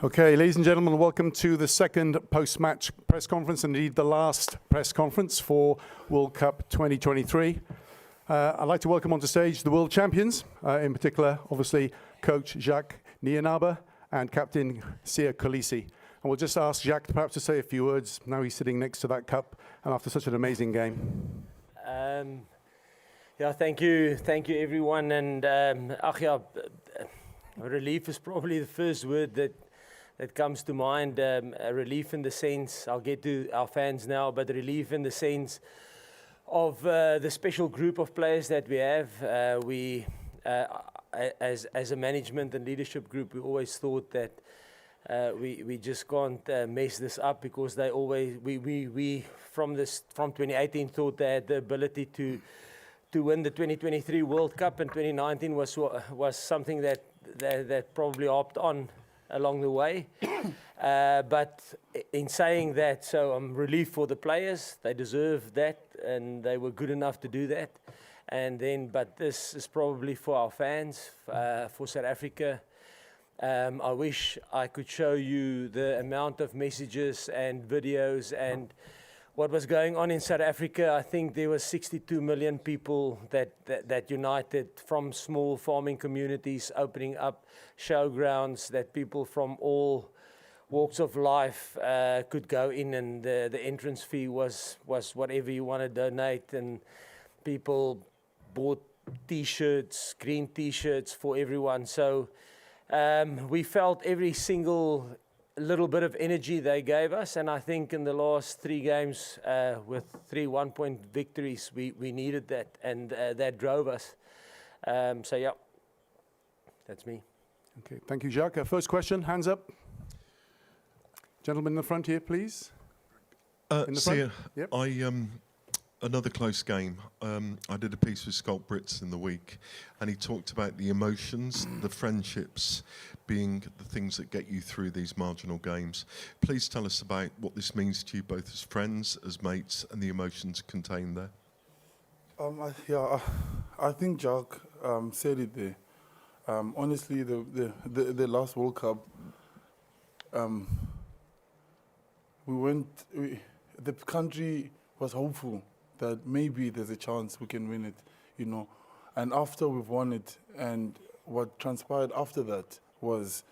Okay, ladies and gentlemen, welcome to the second post-match press conference, indeed the last press conference for World Cup 2023. I'd like to welcome onto stage the world champions, in particular, obviously, Coach Jacques Nienaber and Captain Siya Kolisi. And we'll just ask Jacques perhaps to say a few words. Now he's sitting next to that cup and after such an amazing game. Yeah, thank you everyone. And relief is probably the first word that comes to mind. Relief in the sense, I'll get to our fans now, but relief in the sense of the special group of players that we have. As a management and leadership group, we always thought that we just can't mess this up, because they always we from 2018 thought they had the ability to win the 2023 World Cup, and 2019 was something that probably hopped on along the way. But in saying that, so I'm relieved for the players. They deserve that, and they were good enough to do that. And then, but this is probably for our fans, for South Africa. I wish I could show you the amount of messages and videos and what was going on in South Africa. I think there were 62 million people that united from small farming communities, opening up showgrounds that people from all walks of life could go in, and the entrance fee was whatever you want to donate, and people bought T-shirts, green T-shirts for everyone. So we felt every single little bit of energy they gave us, and I think in the last 3 games with 3 one-point victories, we needed that, and that drove us. So yeah, that's me. Okay, thank you, Jacques. First question, hands up. Gentleman in the front here, please. In the front. Yep. Another close game. I did a piece with Scott Brits in the week, and he talked about the emotions, the friendships being the things that get you through these marginal games. Please tell us about what this means to you, both as friends, as mates, and the emotions contained there. I think Jacques said it there. Honestly, the last World Cup, the country was hopeful that maybe there's a chance we can win it, you know. And after we've won it, and what transpired after that was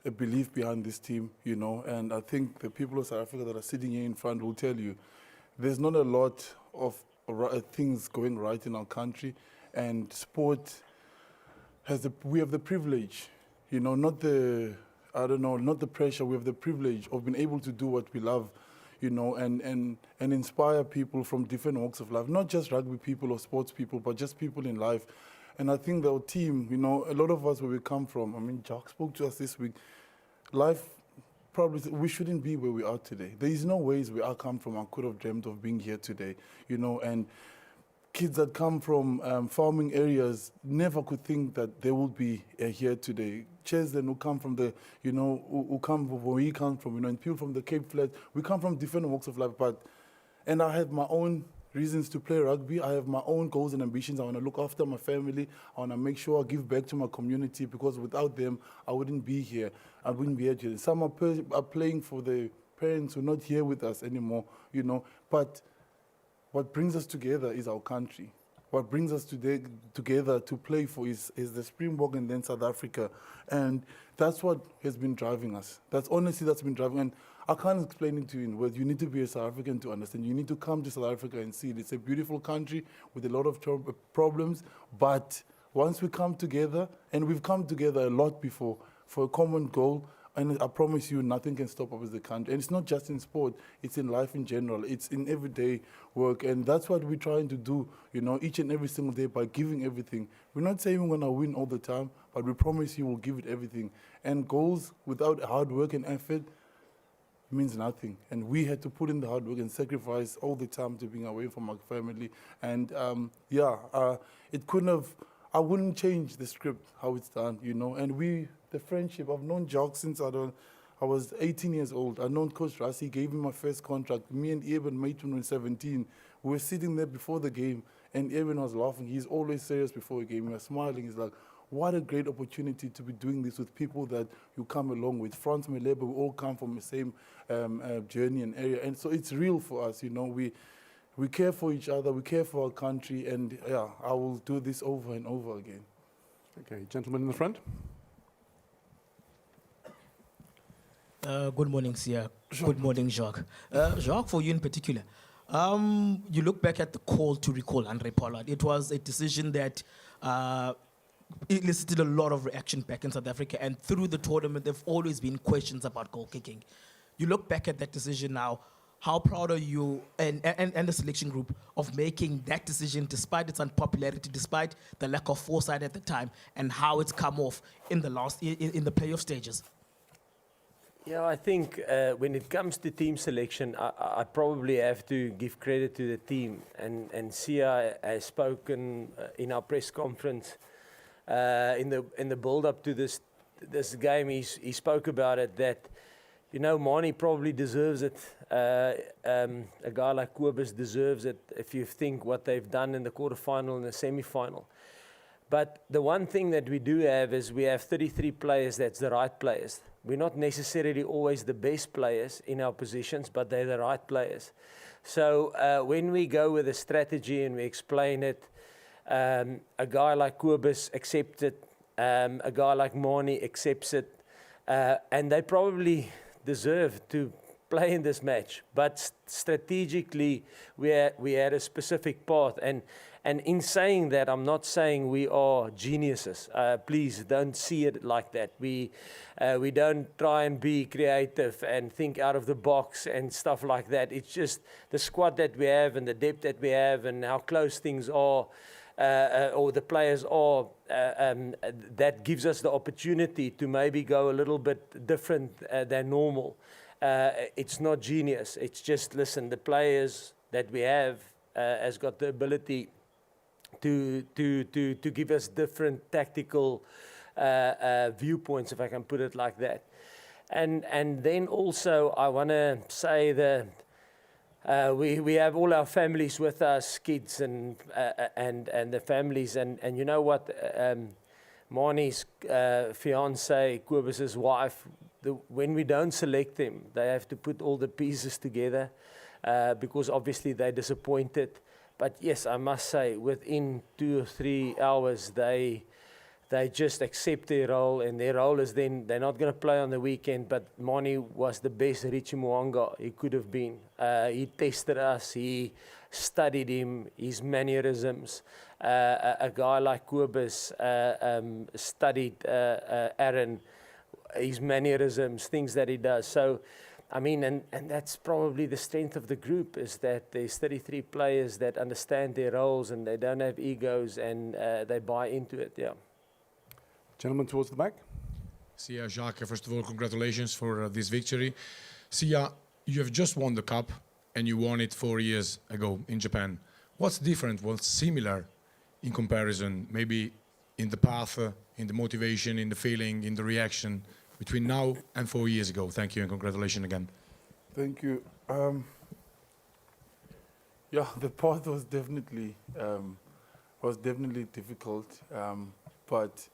a belief behind this team, you know. And I think the people of South Africa that are sitting here in front will tell you there's not a lot of things going right in our country, and sport we have the privilege, you know, not the pressure. We have the privilege of being able to do what we love, you know, and inspire people from different walks of life, not just rugby people or sports people, but just people in life. And I think our team, you know, a lot of us where we come from, I mean, Jacques spoke to us this week, life probably, we shouldn't be where we are today. There is no ways where I come from I could have dreamt of being here today, you know, and kids that come from farming areas never could think that they would be here today. Children who come from the, you know, who come from where we come from, you know, and people from the Cape Flats, we come from different walks of life. And I have my own reasons to play rugby. I have my own goals and ambitions. I want to look after my family. I want to make sure I give back to my community, because without them, I wouldn't be here. I wouldn't be here today. Some are playing for the parents who are not here with us anymore, you know. But what brings us together is our country. What brings us together to play for is the Springbok and then South Africa. And that's what has been driving us. That's been driving. And I can't explain it to you in words. You need to be a South African to understand. You need to come to South Africa and see it. It's a beautiful country with a lot of problems. But once we come together, and we've come together a lot before for a common goal, and I promise you, nothing can stop us as a country. And it's not just in sport, it's in life in general. It's in everyday work. And that's what we're trying to do, you know, each and every single day by giving everything. We're not saying we're going to win all the time, but we promise you we'll give it everything. And goals without hard work and effort means nothing. And we had to put in the hard work and sacrifice all the time to being away from our family. And it couldn't have, I wouldn't change the script, how it's done, you know. And the friendship, I've known Jacques since I was 18 years old. I've known Coach Rassi, he gave me my first contract. Me and Eben met when we were 17. We were sitting there before the game, and Eben was laughing. He's always serious before a game. He was smiling. He's like, what a great opportunity to be doing this with people that you come along with. Frans Maleba, we all come from the same journey and area. And so it's real for us, you know. We care for each other, we care for our country, and yeah, I will do this over and over again. Okay, gentleman in the front. Good morning, Siya. Good morning, Jacques. Jacques, for you in particular, you look back at the call to recall Andre Pollard. It was a decision that elicited a lot of reaction back in South Africa, and through the tournament, there have always been questions about goal kicking. You look back at that decision now. How proud are you and the selection group of making that decision despite its unpopularity, despite the lack of foresight at the time, and how it's come off in the playoff stages? Yeah, I think when it comes to team selection, I probably have to give credit to the team. And Siya has spoken in our press conference in the build-up to this game. He spoke about it that, you know, Mani probably deserves it. A guy like Kobus deserves it if you think what they've done in the quarterfinal and the semi-final. But the one thing that we do have is we have 33 players that's the right players. We're not necessarily always the best players in our positions, but they're the right players. So when we go with a strategy and we explain it, a guy like Kobus accepts it, a guy like Mani accepts it, and they probably deserve to play in this match. But strategically, we had a specific path. And in saying that, I'm not saying we are geniuses. Please don't see it like that. We don't try and be creative and think out of the box and stuff like that. It's just the squad that we have and the depth that we have and how close things are, or the players are, that gives us the opportunity to maybe go a little bit different than normal. It's not genius. It's just, listen, the players that we have has got the ability to give us different tactical viewpoints, if I can put it like that. And then also I want to say that we have all our families with us, kids and the families, and you know what, Mani's fiance, Kobus's wife, when we don't select them, they have to put all the pieces together because obviously they're disappointed. But yes, I must say, within 2 or 3 hours, they just accept their role, and their role is then they're not going to play on the weekend. But Mani was the best Richie Mo'unga he could have been. He tested us, he studied him, his mannerisms. A guy like Kobus studied Aaron, his mannerisms, things that he does. So, I mean, and that's probably the strength of the group, is that there's 33 players that understand their roles and they don't have egos and they buy into it, yeah. Gentleman towards the back. Siya, Jacques, first of all, congratulations for this victory. Siya, you have just won the cup and you won it 4 years ago in Japan. What's different, what's similar in comparison, maybe in the path, in the motivation, in the feeling, in the reaction, between now and 4 years ago? Thank you and congratulations again. Thank you. Yeah, the path was definitely difficult, but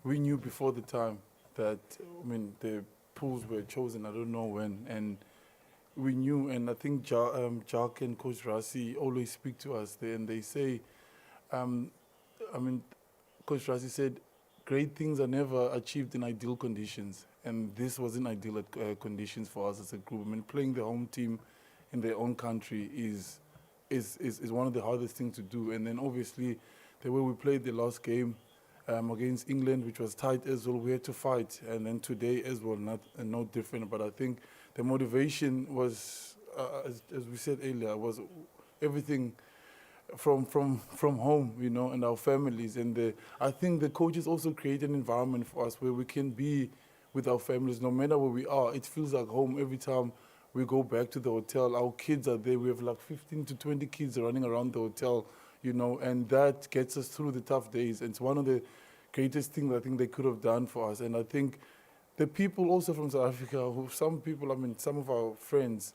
we knew before the time that, I mean, the pools were chosen, I don't know when, and we knew, and I think Jacques and Coach Rassi always speak to us there, and they say, I mean, Coach Rassi said, great things are never achieved in ideal conditions, and this wasn't ideal conditions for us as a group. I mean, playing the home team in their own country is one of the hardest things to do. And then obviously, the way we played the last game against England, which was tight as well, we had to fight. And then today as well, no different. But I think the motivation was, as we said earlier, was everything from home, you know, and our families. And I think the coaches also create an environment for us where we can be with our families, no matter where we are. It feels like home every time we go back to the hotel. Our kids are there. We have like 15 to 20 kids running around the hotel, you know, and that gets us through the tough days. And it's one of the greatest things I think they could have done for us. And I think the people also from South Africa, some of our friends,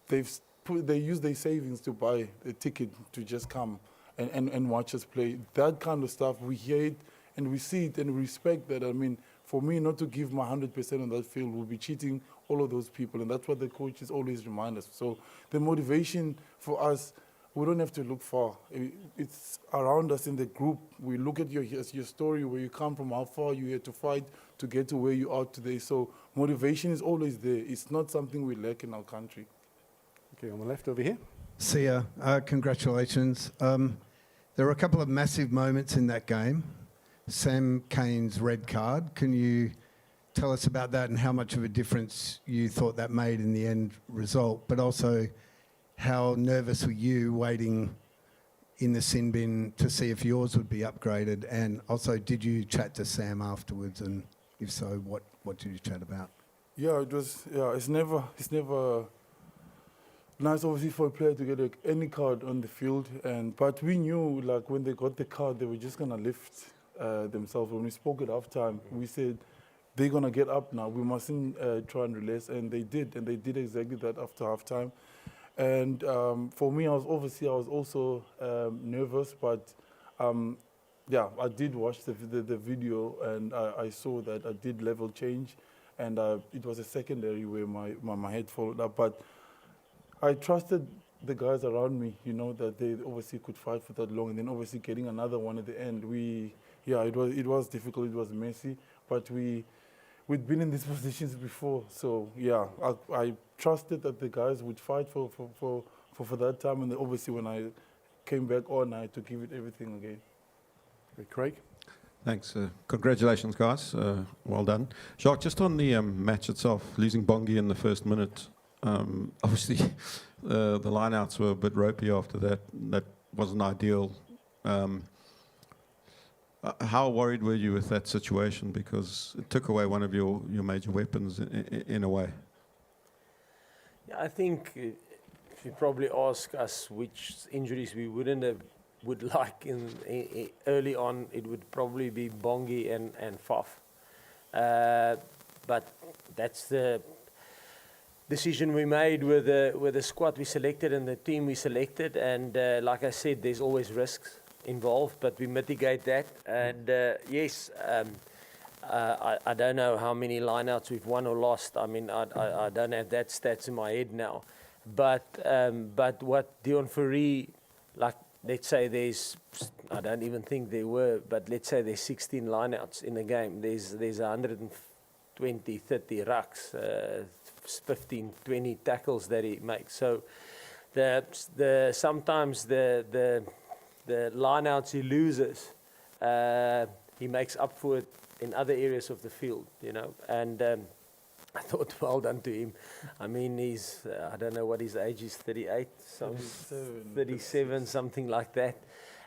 they use their savings to buy a ticket to just come and watch us play. That kind of stuff, we hear it and we see it and we respect that. I mean, for me not to give my 100% on that field will be cheating all of those people, and that's what the coaches always remind us. So the motivation for us, we don't have to look far. It's around us in the group. We look at your story, where you come from, how far you had to fight to get to where you are today. So motivation is always there. It's not something we lack in our country. Okay, on the left over here. Siya, congratulations. There were a couple of massive moments in that game. Sam Kane's red card. Can you tell us about that and how much of a difference you thought that made in the end result? But also, how nervous were you waiting in the sin bin to see if yours would be upgraded? And also, did you chat to Sam afterwards? And if so, what did you chat about? Yeah, it was. Yeah, it's never nice, obviously, for a player to get any card on the field. But we knew, like, when they got the card, they were just gonna lift themselves. When we spoke at halftime, we said they're gonna get up now. We mustn't try and relax, and they did exactly that after halftime. And for me, I was also nervous, but yeah, I did watch the video, and I saw that I did level change, and it was a secondary where my head followed up. But I trusted the guys around me, you know, that they obviously could fight for that long, and then obviously getting another one at the end. It was difficult, it was messy, but we'd been in these positions before, so yeah, I trusted that the guys would fight for that time, and then obviously when I came back on, I had to give it everything again. Okay, Craig. Thanks. Congratulations, guys. Well done. Jacques, just on the match itself, losing Bongi in the first minute, obviously the lineouts were a bit ropey after that. That wasn't ideal. How worried were you with that situation? Because it took away one of your major weapons in a way. Yeah, I think if you probably ask us which injuries we would like in early on, it would probably be Bongi and Faf. But that's the decision we made with the squad we selected and the team we selected. And like I said, there's always risks involved, but we mitigate that. And yes, I don't know how many lineouts we've won or lost. I mean, I don't have that stats in my head now. But what Dion Fourie, like, let's say I don't even think there were, but let's say there's 16 lineouts in a game. There's 120, 30 rucks, 15, 20 tackles that he makes. So sometimes the lineouts he loses, he makes up for it in other areas of the field, you know. And I thought, well done to him. I mean, he's, I don't know what his age is, 38, 37, something like that.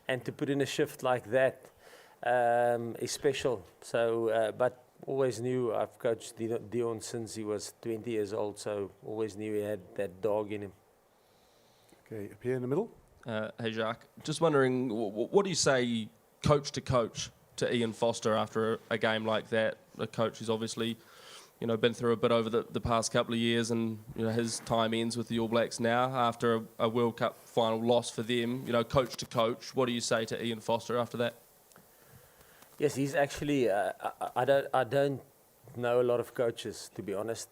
And to put in a shift like that is special. So, but always knew, I've coached Dion since he was 20 years old, so always knew he had that dog in him. Okay, up here in the middle. Hey, Jacques. Just wondering, what do you say coach to Ian Foster after a game like that? A coach who's obviously, you know, been through a bit over the past couple of years, and, you know, his time ends with the All Blacks now after a World Cup final loss for them. You know, coach to coach, what do you say to Ian Foster after that? Yes, he's actually, I don't know a lot of coaches, to be honest.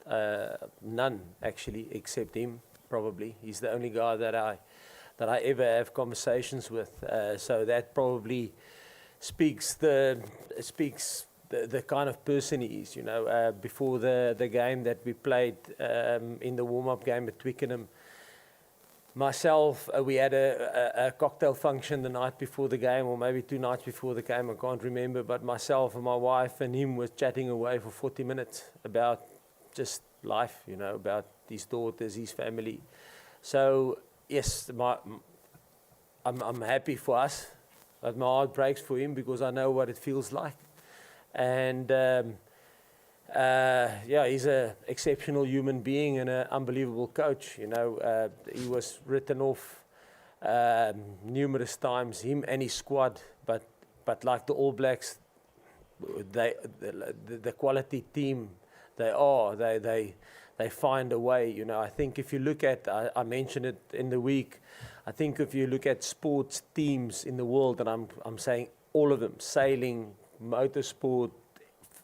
None, actually, except him, probably. He's the only guy that I ever have conversations with. So that probably speaks the kind of person he is, you know. Before the game that we played in the warm-up game at Twickenham, myself, we had a cocktail function the night before the game, or maybe 2 nights before the game, I can't remember, but myself and my wife and him was chatting away for 40 minutes about just life, you know, about his daughters, his family. So, yes, I'm happy for us, but my heart breaks for him because I know what it feels like. And yeah, he's an exceptional human being and an unbelievable coach. You know, he was written off numerous times, him and his squad. But like the All Blacks, the quality team they find a way. You know, I think if you look at, I mentioned it in the week. I think if you look at sports teams in the world, and I'm saying all of them, sailing, motorsport,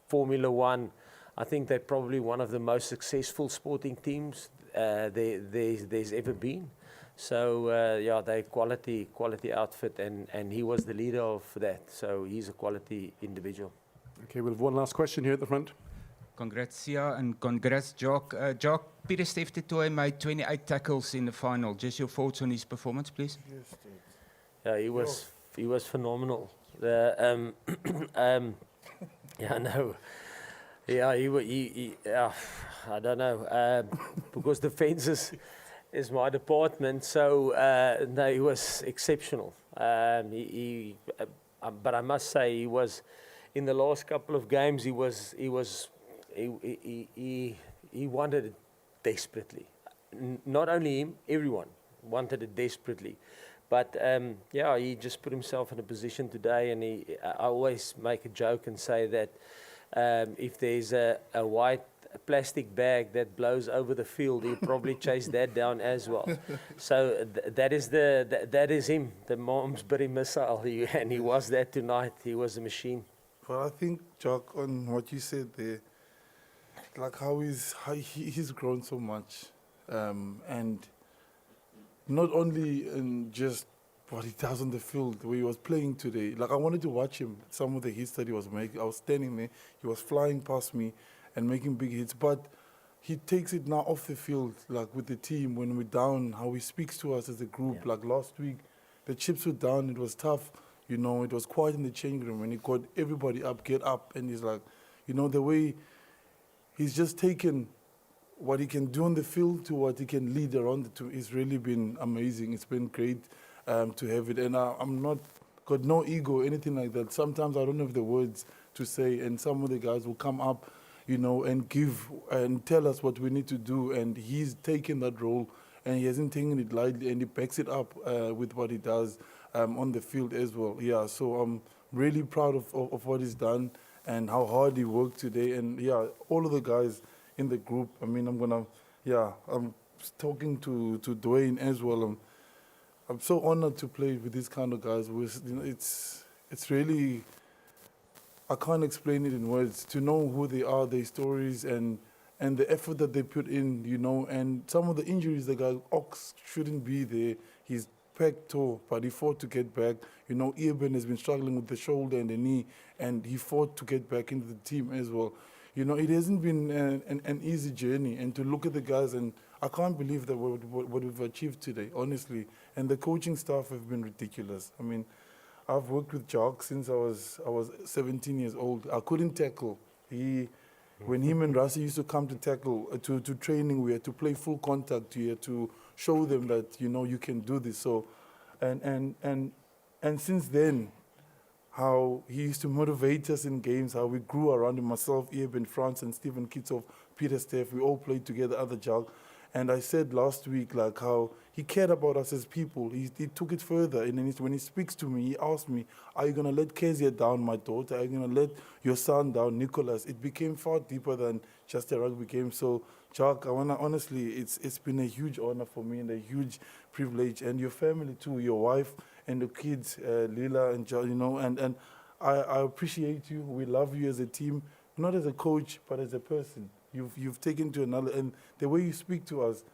Formula One. I think they're probably one of the most successful sporting teams there's ever been. So yeah, they're quality outfit, and he was the leader of that. So he's a quality individual. Okay, we'll have one last question here at the front. Congrats, Siya, and congrats, Jacques. Jacques, Pieter Steph Toy made 28 tackles in the final. Just your thoughts on his performance, please? Yeah, he was phenomenal. Yeah, no. Yeah, I don't know, because defense is my department. So no, he was exceptional. But I must say, he was in the last couple of games. He wanted it desperately. Not only him, everyone wanted it desperately. But yeah, he just put himself in a position today, and I always make a joke and say that if there's a white plastic bag that blows over the field, he'll probably chase that down as well. So that is him, the Malmesbury missile, and he was that tonight. He was a machine. Well, I think, Jacques, on what you said there, like how he's grown so much, and not only in just what he does on the field, where he was playing today. Like, I wanted to watch him, some of the hits that he was making. I was standing there, he was flying past me and making big hits, but he takes it now off the field, like with the team, when we're down, how he speaks to us as a group. Yeah. Like last week, the chips were down, it was tough, you know, it was quiet in the change room, and he got everybody up, get up, and he's like, you know, the way he's just taken what he can do on the field to what he can lead around the team. It's really been amazing. It's been great to have it. And I'm not, got no ego, anything like that. Sometimes I don't have the words to say, and some of the guys will come up, you know, and give and tell us what we need to do. And he's taken that role, and he hasn't taken it lightly, and he backs it up with what he does on the field as well. Yeah, so I'm really proud of what he's done and how hard he worked today. And yeah, all of the guys in the group, I mean, I'm talking to Dwayne as well. I'm so honored to play with these kind of guys. You know, it's really, I can't explain it in words. To know who they are, their stories, and the effort that they put in, you know, and some of the injuries, the guy Ox shouldn't be there. He's pec toe, but he fought to get back. You know, Eben has been struggling with the shoulder and the knee, and he fought to get back into the team as well. You know, it hasn't been an easy journey, and to look at the guys, and I can't believe that what we've achieved today, honestly. And the coaching staff have been ridiculous. I mean, I've worked with Jacques since I was 17 years old. I couldn't tackle. When him and Rassi used to come to tackle, to training, we had to play full contact. We had to show them that, you know, you can do this. So, and since then, how he used to motivate us in games, how we grew around him, myself, Eben, France, and Stephen Kitsoff, Pieter Steph, we all played together, other Jacques. And I said last week, like, how he cared about us as people. He took it further. And then when he speaks to me, he asked me, are you going to let Kezia down, my daughter? Are you going to let your son down, Nicholas? It became far deeper than just a rugby game. So, Jacques, honestly, it's been a huge honor for me and a huge privilege. And your family, too, your wife and the kids, Lila and John, you know, and I appreciate you. We love you as a team, not as a coach, but as a person. You've taken to another, and the way you speak to us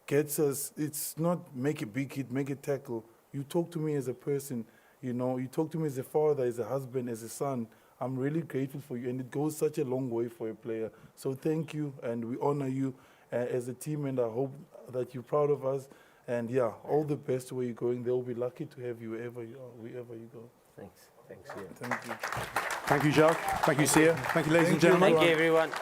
gets us. It's not make a big hit, make a tackle. You talk to me as a person, you know. You talk to me as a father, as a husband, as a son. I'm really grateful for you, and it goes such a long way for a player. So thank you, and we honor you as a team, and I hope that you're proud of us. And yeah, all the best where you're going. They'll be lucky to have you wherever you go. Thanks, Siya. Thank you. Thank you, Jacques. Thank you, Siya. Thank you, ladies and gentlemen. Thank you, everyone.